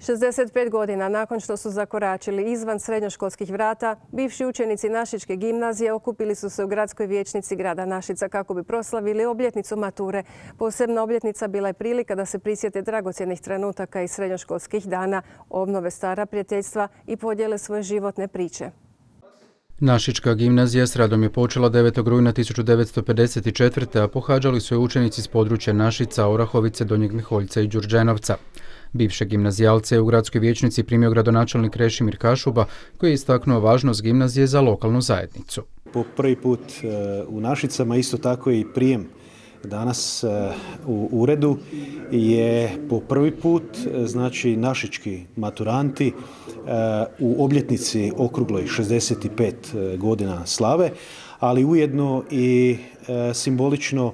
65 godina nakon što su zakoračili izvan srednjoškolskih vrata, bivši učenici Našičke gimnazije okupili su se u gradskoj vijećnici grada Našica kako bi proslavili obljetnicu mature. Posebna obljetnica bila je prilika da se prisjete dragocjenih trenutaka iz srednjoškolskih dana, obnove stara prijateljstva i podijele svoje životne priče. Našička gimnazija s radom je počela 9. rujna 1954. a pohađali su je učenici s područja Našica, Orahovice, Donjeg Miholjca i Đurđenovca. Bivše gimnazijalce je u gradskoj vijećnici primio gradonačelnik Krešimir Kašuba, koji je istaknuo važnost gimnazije za lokalnu zajednicu. Po prvi put u Našicama, isto tako i prijem danas u uredu je po prvi put, znači našički maturanti u obljetnici okrugloj 65 godina slave, ali ujedno i simbolično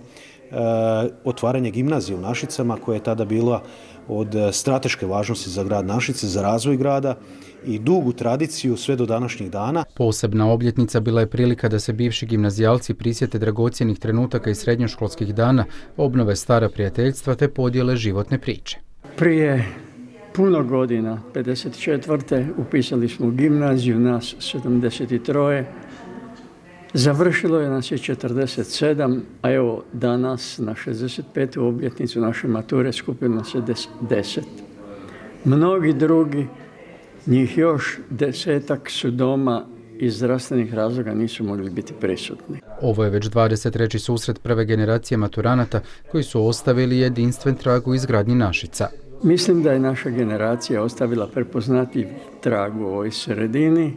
otvaranje gimnazije u Našicama koja je tada bila od strateške važnosti za grad Našice, za razvoj grada i dugu tradiciju sve do današnjih dana. Posebna obljetnica bila je prilika da se bivši gimnazijalci prisjete dragocjenih trenutaka iz srednjoškolskih dana, obnove stara prijateljstva te podijele životne priče. Prije puno godina, 54. upisali smo gimnaziju, nas 73. Završilo je nas je 47, a evo danas na 65. obljetnicu naše mature skupilo nas je 10. Mnogi drugi, njih još 10 su doma iz zdravstvenih razloga nisu mogli biti prisutni. Ovo je već 23. susret prve generacije maturanata koji su ostavili jedinstven trag u izgradnji Našica. Mislim da je naša generacija ostavila prepoznatljiv trag u ovoj sredini,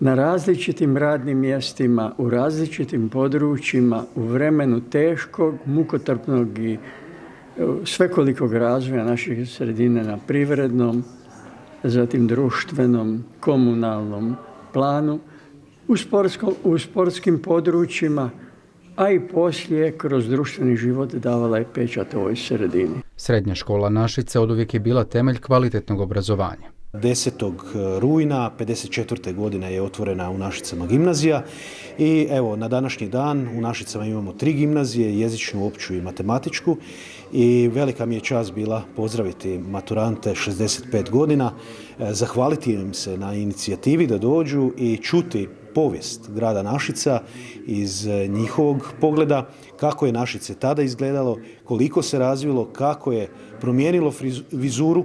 na različitim radnim mjestima, u različitim područjima, u vremenu teškog, mukotrpnog i svekolikog razvoja naših sredine na privrednom, zatim društvenom, komunalnom planu, u sportskim područjima, a i poslije kroz društveni život davala je pečat ovoj sredini. Srednja škola Našice oduvijek je bila temelj kvalitetnog obrazovanja. 10. rujna 54. godine je otvorena u Našicama gimnazija i evo na današnji dan u Našicama imamo 3 gimnazije, jezičnu, opću i matematičku i velika mi je čast bila pozdraviti maturante 65 godina, zahvaliti im se na inicijativi da dođu i čuti povijest grada Našica iz njihovog pogleda, kako je Našice tada izgledalo, koliko se razvilo, kako je promijenilo vizuru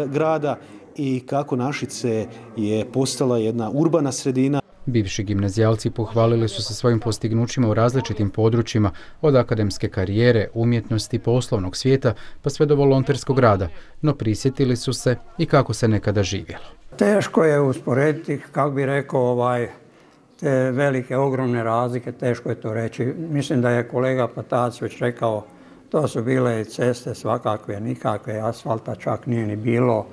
grada i kako Našice je postala jedna urbana sredina. Bivši gimnazijalci pohvalili su se svojim postignućima u različitim područjima, od akademske karijere, umjetnosti, poslovnog svijeta, pa sve do volonterskog rada, no prisjetili su se i kako se nekada živjelo. Teško je usporediti, kako bi rekao, te velike, ogromne razlike, teško je to reći. Mislim da je kolega Patac već rekao, to su bile i ceste svakakve, nikakve, asfalta čak nije ni bilo,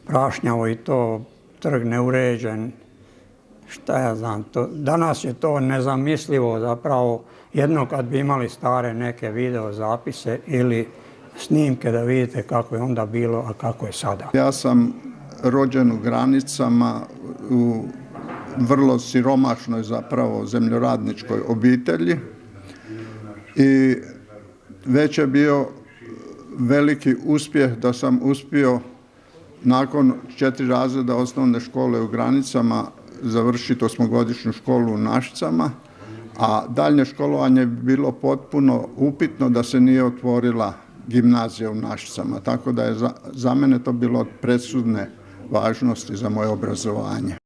prašnjavo i to, trg neuređen, šta ja znam. Danas je to nezamislivo zapravo, jedno kad bi imali stare neke video zapise ili snimke da vidite kako je onda bilo, a kako je sada. Ja sam rođen u Granicama, u vrlo siromašnoj zapravo zemljoradničkoj obitelji i već je bio veliki uspjeh da sam uspio nakon 4 razreda osnovne škole u Granicama završiti 8-godišnju školu u Našicama, a daljnje školovanje bi bilo potpuno upitno da se nije otvorila gimnazija u Našicama. Tako da je za mene to bilo od presudne važnosti za moje obrazovanje.